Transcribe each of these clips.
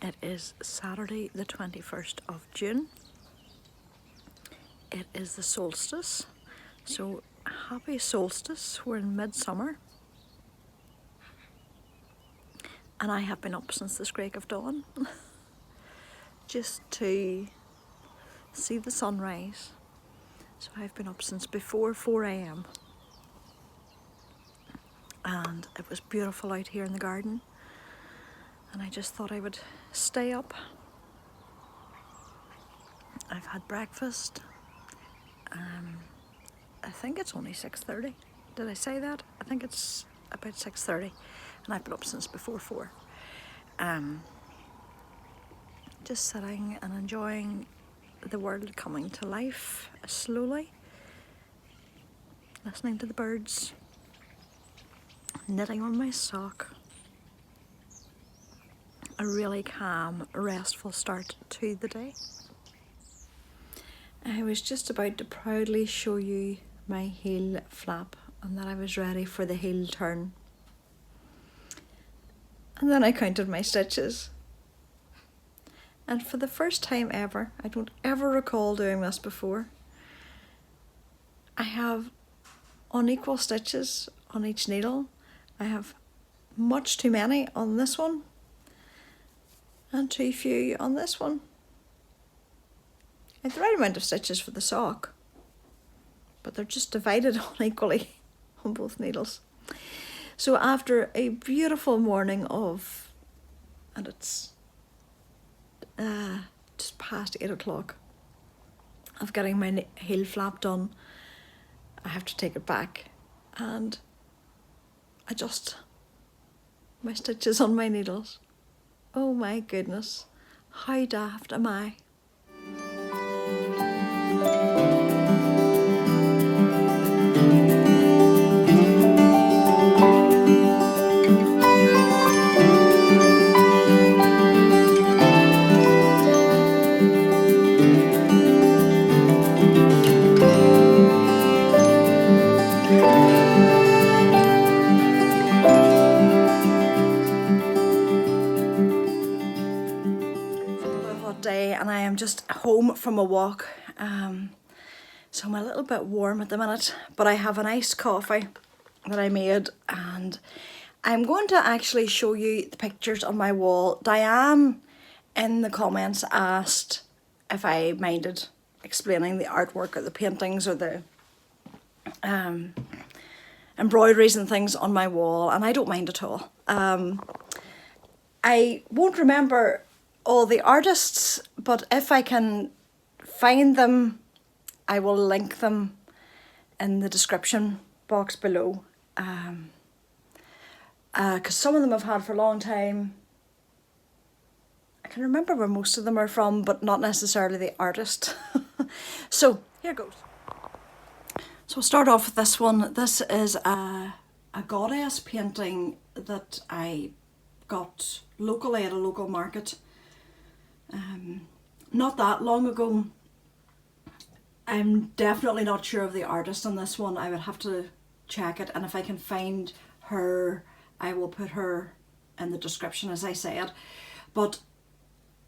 It is Saturday the 21st of June. It is the solstice, so happy solstice. We're in midsummer. And I have been up since the screak of dawn just to see the sunrise. So I've been up since before 4 a.m. and it was beautiful out here in the garden, and I just thought I would stay up. I've had breakfast. I think it's only 6:30. Did I say that? I think it's about 6:30, and I've been up since before 4. Just sitting and enjoying the world coming to life slowly, listening to the birds, knitting on my sock. A really calm, restful start to the day. I was just about to proudly show you my heel flap and that I was ready for the heel turn. And then I counted my stitches. And for the first time ever, I don't ever recall doing this before, I have unequal stitches on each needle. I have much too many on this one and too few on this one. I have the right amount of stitches for the sock, but they're just divided unequally on both needles. So after a beautiful morning of, and it's just past 8 o'clock, of getting my heel flap done, I have to take it back and adjust my stitches on my needles. Oh my goodness, how daft am I? Day, and I am just home from a walk, so I'm a little bit warm at the minute, but I have an iced coffee that I made, and I'm going to actually show you the pictures on my wall. Diane in the comments asked if I minded explaining the artwork or the paintings or the embroideries and things on my wall, and I don't mind at all. I won't remember all the artists, but if I can find them, I will link them in the description box below. Because some of them I've had for a long time. I can remember where most of them are from, but not necessarily the artist. So here goes. So we'll start off with this one. This is a goddess painting that I got locally at a local market. Not that long ago. I'm definitely not sure of the artist on this one. I would have to check it, and if I can find her, I will put her in the description, as I said. But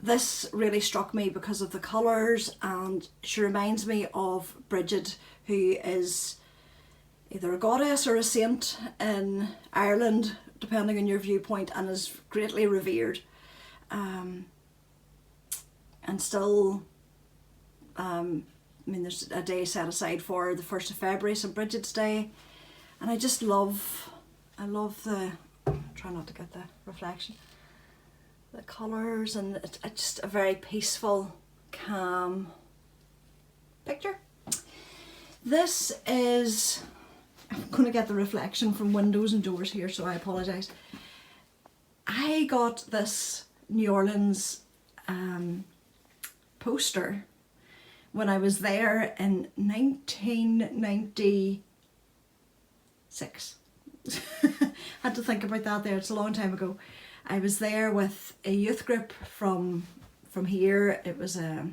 this really struck me because of the colours, and she reminds me of Bridget, who is either a goddess or a saint in Ireland, depending on your viewpoint, and is greatly revered. And still, I mean, there's a day set aside for the 1st of February, St. Bridget's Day. And I just love the, try not to get the reflection, the colours, and it's just a very peaceful, calm picture. This is, I'm going to get the reflection from windows and doors here, so I apologise. I got this New Orleans poster when I was there in 1996. Had to think about that there, it's a long time ago. I was there with a youth group from here. It was a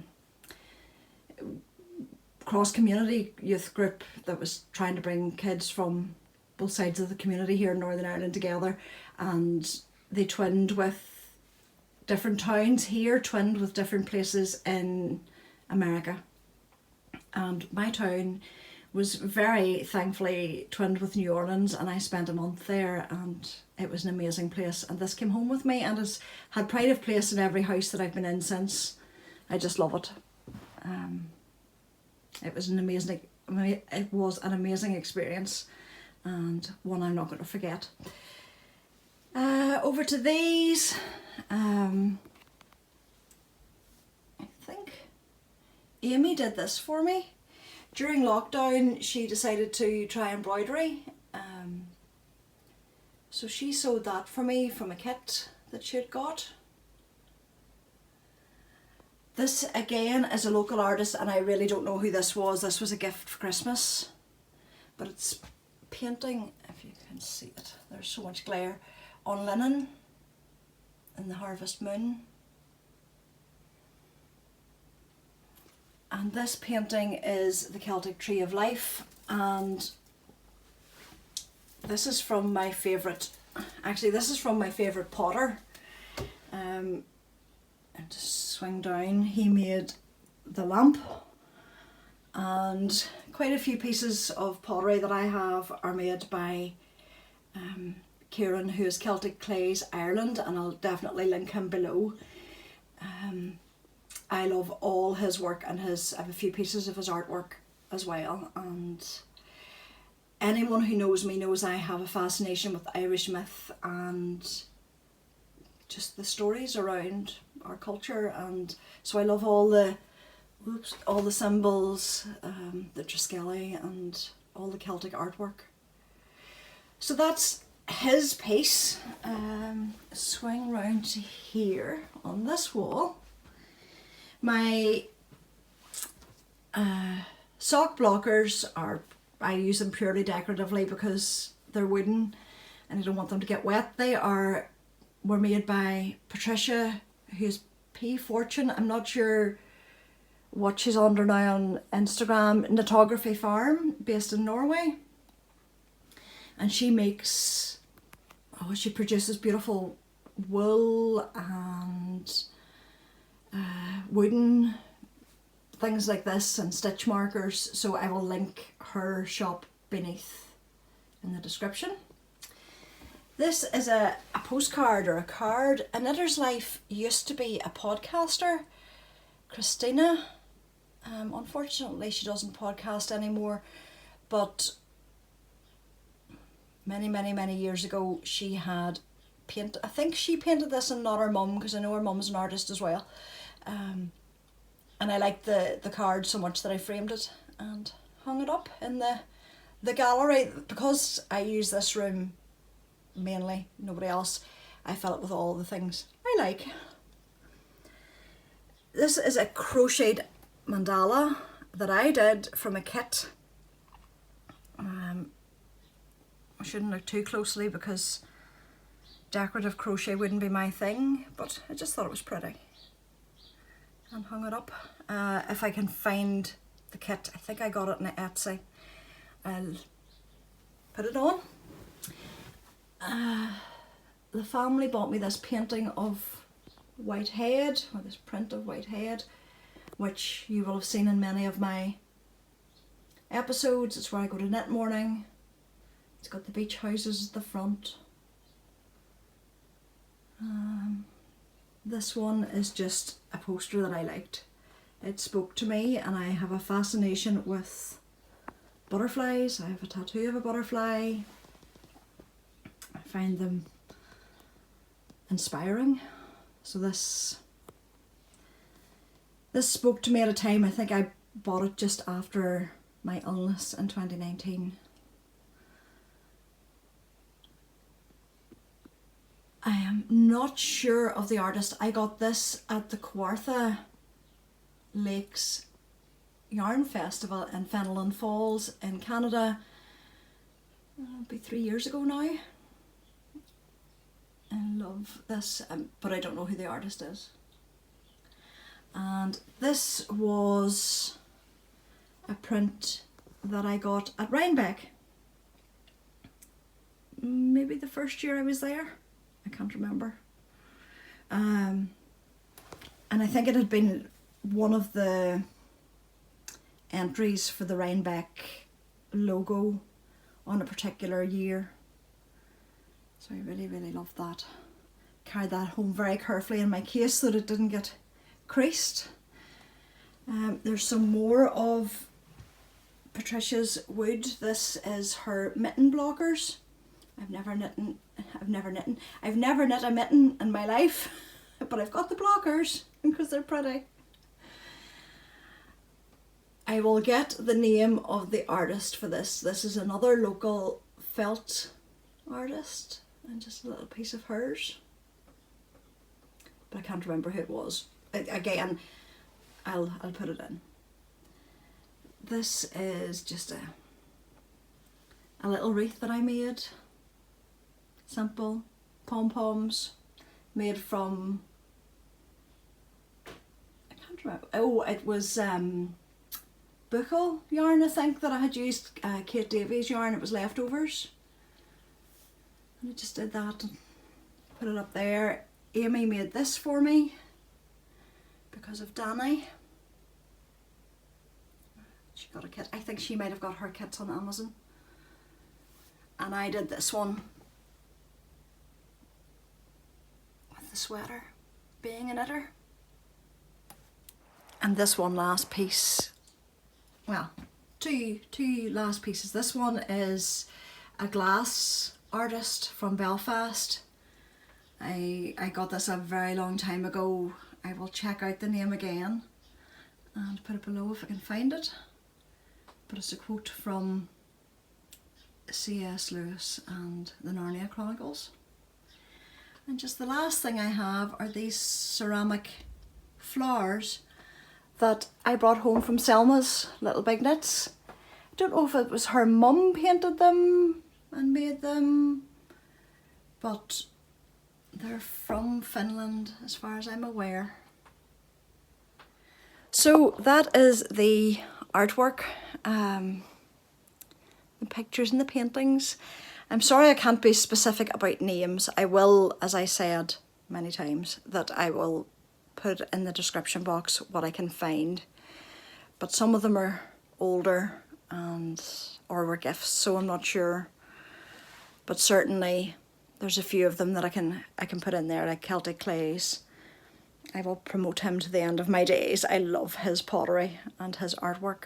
cross-community youth group that was trying to bring kids from both sides of the community here in Northern Ireland together, and they twinned with different towns here twinned with different places in America. And my town was very thankfully twinned with New Orleans, and I spent a month there, and it was an amazing place. And this came home with me and has had pride of place in every house that I've been in since. I just love it. It was an amazing experience, and one I'm not going to forget. Over to these. I think Amy did this for me. During lockdown, she decided to try embroidery. So she sewed that for me from a kit that she had got. This again is a local artist, and I really don't know who this was. This was a gift for Christmas. But it's painting, if you can see it, there's so much glare, on linen in the harvest moon. And this painting is the Celtic Tree of Life, and this is from my favourite, actually this is from my favourite potter. And just swing down, he made the lamp, and quite a few pieces of pottery that I have are made by Kieran, who is Celtic Clays Ireland, and I'll definitely link him below. I love all his work, and I have a few pieces of his artwork as well, and anyone who knows me knows I have a fascination with Irish myth and just the stories around our culture, and so I love all the symbols, the Triskelly and all the Celtic artwork. So that's his piece. Swing round to here on this wall. My sock blockers I use them purely decoratively because they're wooden and I don't want them to get wet. They were made by Patricia, who's P Fortune. I'm not sure what she's under now on Instagram. Knitography Farm, based in Norway. And she makes, she produces beautiful wool and wooden things like this and stitch markers. So I will link her shop beneath in the description. This is a postcard or a card. A Knitter's Life used to be a podcaster, Christina. Unfortunately, she doesn't podcast anymore, but many years ago she had painted, I think she painted this and not her mum, because I know her mum's an artist as well. And I liked the card so much that I framed it and hung it up in the gallery. Because I use this room mainly, nobody else, I fill it with all the things I like. This is a crocheted mandala that I did from a kit. I shouldn't look too closely because decorative crochet wouldn't be my thing, but I just thought it was pretty and hung it up. If I can find the kit, I think I got it in ARTZ, I'll put it on. The family bought me this painting of Whitehead, or this print of Whitehead, which you will have seen in many of my episodes. It's where I go to knit morning. It's got the beach houses at the front. This one is just a poster that I liked. It spoke to me, and I have a fascination with butterflies. I have a tattoo of a butterfly. I find them inspiring. So this spoke to me at a time, I think I bought it just after my illness in 2019. I am not sure of the artist. I got this at the Kawartha Lakes Yarn Festival in Fenelon Falls in Canada. It'll be 3 years ago now. I love this, but I don't know who the artist is. And this was a print that I got at Rhinebeck. Maybe the first year I was there. I can't remember. And I think it had been one of the entries for the Rhinebeck logo on a particular year. So I really, really love that. Carried that home very carefully in my case so that it didn't get creased. There's some more of Patricia's wood. This is her mitten blockers. I've never knit a mitten in my life, but I've got the blockers because they're pretty. I will get the name of the artist for this. This is another local felt artist and just a little piece of hers. But I can't remember who it was. Again, I'll put it in. This is just a little wreath that I made. Simple pom-poms made from, I can't remember. Oh, it was buckle yarn, I think, that I had used, Kate Davies yarn. It was leftovers. And I just did that and put it up there. Amy made this for me because of Danny. She got a kit. I think she might have got her kits on Amazon. And I did this one with the sweater, being a knitter. And this one last piece, well, two last pieces. This one is a glass artist from Belfast. I got this a very long time ago. I will check out the name again and put it below if I can find it. But it's a quote from C.S. Lewis and the Narnia Chronicles. And just the last thing I have are these ceramic flowers that I brought home from Selma's Little Big Knits. I don't know if it was her mum painted them and made them, but they're from Finland as far as I'm aware. So that is the artwork, the pictures and the paintings. I'm sorry I can't be specific about names. I will, as I said many times, that I will put in the description box what I can find. But some of them are older or were gifts, so I'm not sure. But certainly there's a few of them that I can put in there, like Celtic Clays. I will promote him to the end of my days. I love his pottery and his artwork.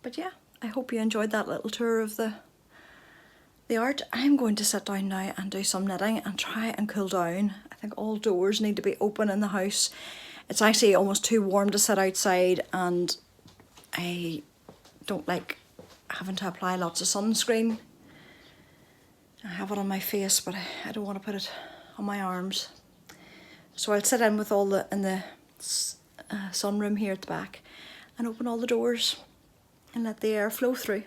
But yeah, I hope you enjoyed that little tour of the art. I'm going to sit down now and do some knitting and try and cool down. I think all doors need to be open in the house. It's actually almost too warm to sit outside, and I don't like having to apply lots of sunscreen. I have it on my face, but I don't want to put it on my arms. So I'll sit in with in the sunroom here at the back and open all the doors and let the air flow through,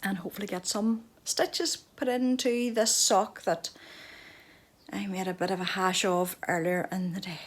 and hopefully get some stitches put into this sock that I made a bit of a hash of earlier in the day.